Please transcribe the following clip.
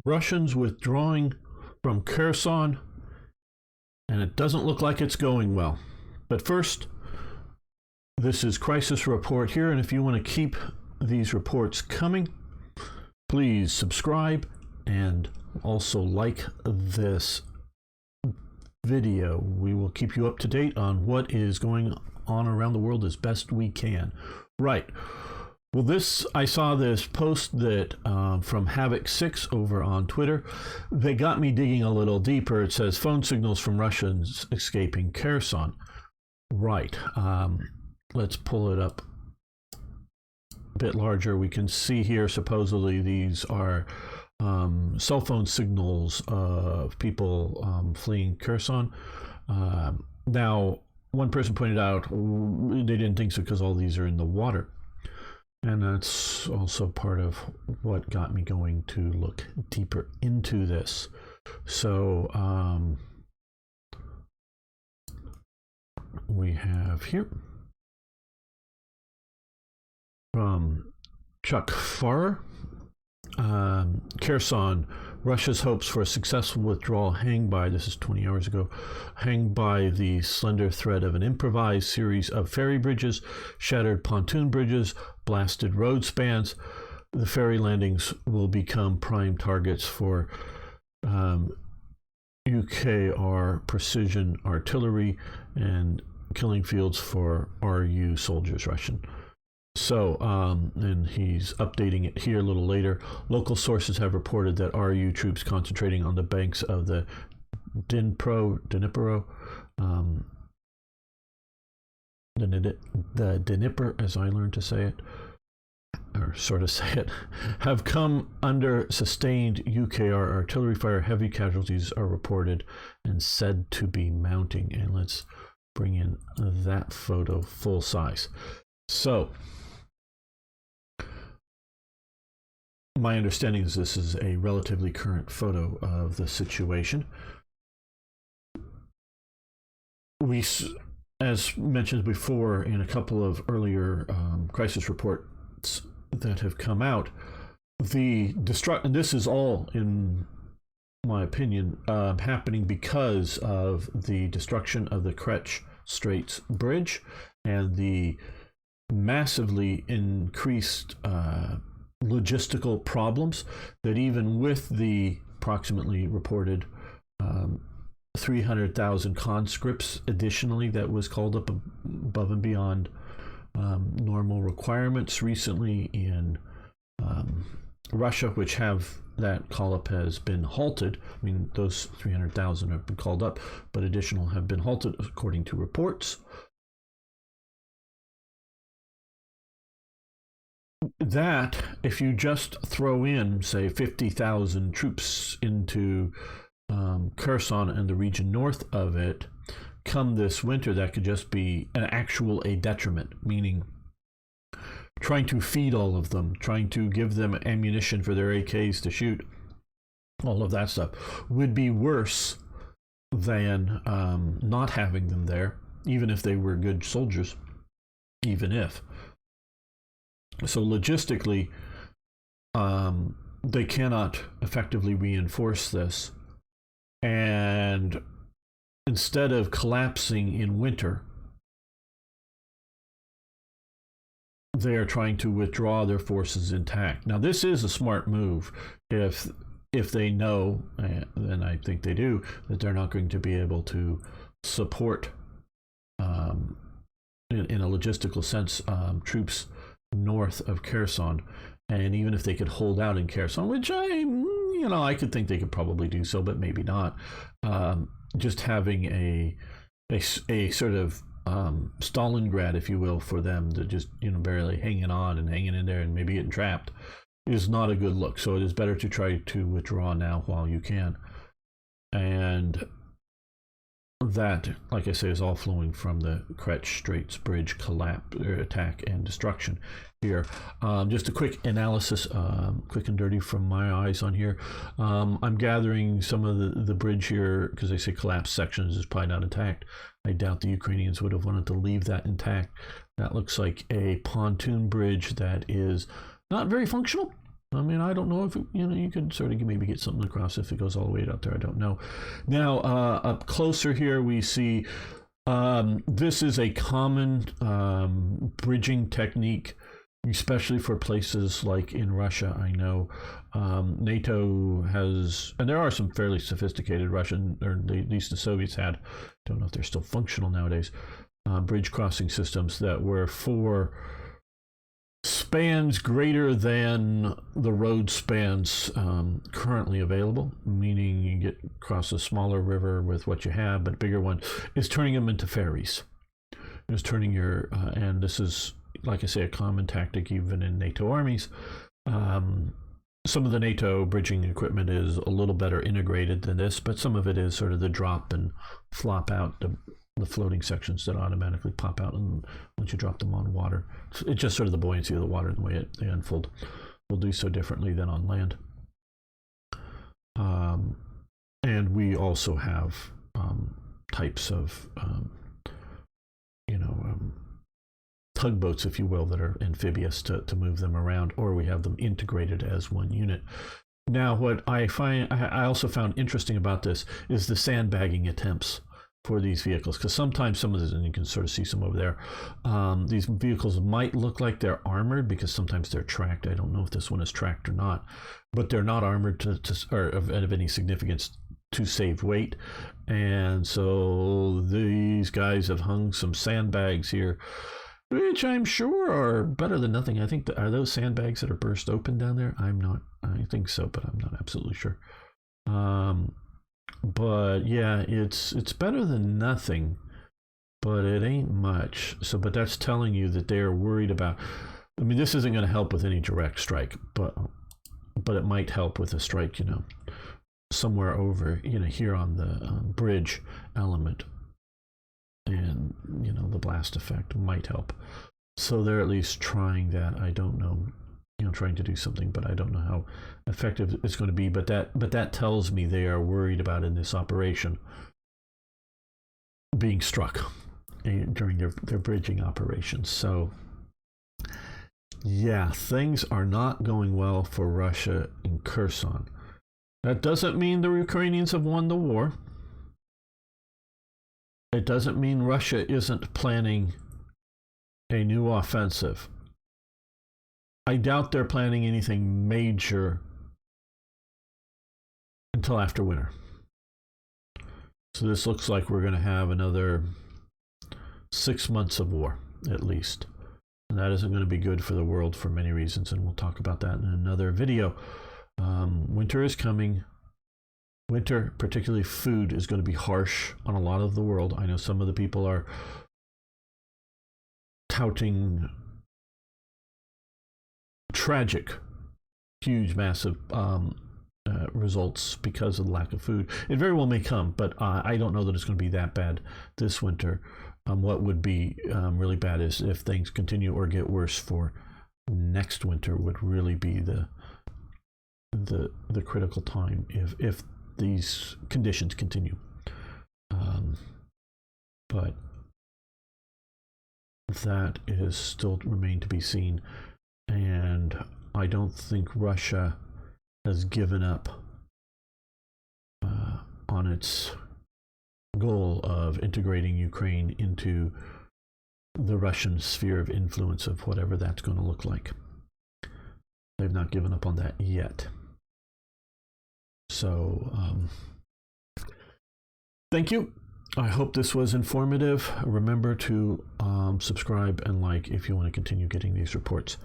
Russians withdrawing from Kherson, and it doesn't look like it's going well. But first, this is Crisis Report here, and if you want to keep these reports coming, please subscribe and also like this video. We will keep you up to date on what is going on around the world as best we can. Right. Well, I saw this post that from Havoc6 over on Twitter. They got me digging a little deeper. It says phone signals from Russians escaping Kherson. Right. Let's pull it up a bit larger. We can see here, supposedly these are cell phone signals of people fleeing Kherson. Now, one person pointed out they didn't think so because all these are in the water. And that's also part of what got me going to look deeper into this. So we have here from Chuck Farrer, Kherson, Russia's hopes for a successful withdrawal hang by, this is 20 hours ago, hang by the slender thread of an improvised series of ferry bridges, shattered pontoon bridges, blasted road spans. The ferry landings will become prime targets for UKR precision artillery and killing fields for RU soldiers, Russian. So, and he's updating it here a little later. Local sources have reported that RU troops concentrating on the banks of the Dnipro, the Dnipro, as I learned to say it, or sort of say it, have come under sustained UKR artillery fire. Heavy casualties are reported and said to be mounting. And let's bring in that photo full size. So, my understanding is this is a relatively current photo of the situation. We, as mentioned before in a couple of earlier crisis reports that have come out, and this is all, in my opinion, happening because of the destruction of the Kerch Straits Bridge and the massively increased logistical problems that even with the approximately reported 300,000 conscripts additionally that was called up above and beyond normal requirements recently in Russia, which have that call up has been halted. I mean, those 300,000 have been called up, but additional have been halted according to reports. That, if you just throw in, say, 50,000 troops into Kherson and the region north of it, come this winter, that could just be a detriment, meaning trying to feed all of them, trying to give them ammunition for their AKs to shoot, all of that stuff, would be worse than not having them there, even if they were good soldiers, even if. So logistically, they cannot effectively reinforce this. And instead of collapsing in winter, they are trying to withdraw their forces intact. Now, this is a smart move if they know, and I think they do, that they're not going to be able to support, in a logistical sense, troops north of Kherson. And even if they could hold out in Kherson, which I could think they could probably do so, but maybe not, just having a sort of Stalingrad, if you will, for them to just barely hanging on and hanging in there and maybe getting trapped is not a good look. So it is better to try to withdraw now while you can. And that, like I say, is all flowing from the Kerch Straits Bridge collapse, attack, and destruction here. Just a quick analysis, quick and dirty from my eyes on here. I'm gathering some of the bridge here, because they say collapsed sections is probably not intact. I doubt the Ukrainians would have wanted to leave that intact. That looks like a pontoon bridge that is not very functional. I mean, I don't know if, you could sort of maybe get something across if it goes all the way out there. I don't know. Now, up closer here, we see this is a common bridging technique, especially for places like in Russia. I know NATO has, and there are some fairly sophisticated Russian, or at least the Soviets had, don't know if they're still functional nowadays, bridge crossing systems that were for spans greater than the road spans currently available, meaning you get across a smaller river with what you have, but a bigger one is turning them into ferries. It's turning your, and this is, like I say, a common tactic even in NATO armies. Some of the NATO bridging equipment is a little better integrated than this, but some of it is sort of the drop and flop out, the floating sections that automatically pop out and once you drop them on water. It's just sort of the buoyancy of the water and the way they unfold will do so differently than on land. And we also have types of tugboats, if you will, that are amphibious to move them around, or we have them integrated as one unit. Now, what I also found interesting about this is the sandbagging attempts for these vehicles, because sometimes some of this, and you can sort of see some over there, these vehicles might look like they're armored because sometimes they're tracked. I don't know if this one is tracked or not, but they're not armored or of any significance to save weight. And so these guys have hung some sandbags here, which I'm sure are better than nothing. I think are those sandbags that are burst open down there? I think so, but I'm not absolutely sure. But yeah, it's better than nothing, but it ain't much. So, but that's telling you that they're worried about, I mean, this isn't going to help with any direct strike, but it might help with a strike, somewhere over, here on the bridge element. And, the blast effect might help. So they're at least trying that. I don't know, trying to do something, but I don't know how effective it's going to be. But that tells me they are worried about in this operation being struck during their bridging operations. So yeah, things are not going well for Russia in Kherson. That doesn't mean the Ukrainians have won the war. It doesn't mean Russia isn't planning a new offensive. I doubt they're planning anything major until after winter. So this looks like we're going to have another 6 months of war, at least. And that isn't going to be good for the world for many reasons, and we'll talk about that in another video. Winter is coming. Winter, particularly food, is going to be harsh on a lot of the world. I know some of the people are touting tragic, huge, massive results because of the lack of food. It very well may come, but I don't know that it's going to be that bad this winter. What would be really bad is if things continue or get worse for next winter would really be the critical time if these conditions continue. But that is still remain to be seen. And I don't think Russia has given up on its goal of integrating Ukraine into the Russian sphere of influence of whatever that's going to look like. They've not given up on that yet. So, thank you. I hope this was informative. Remember to subscribe and like if you want to continue getting these reports.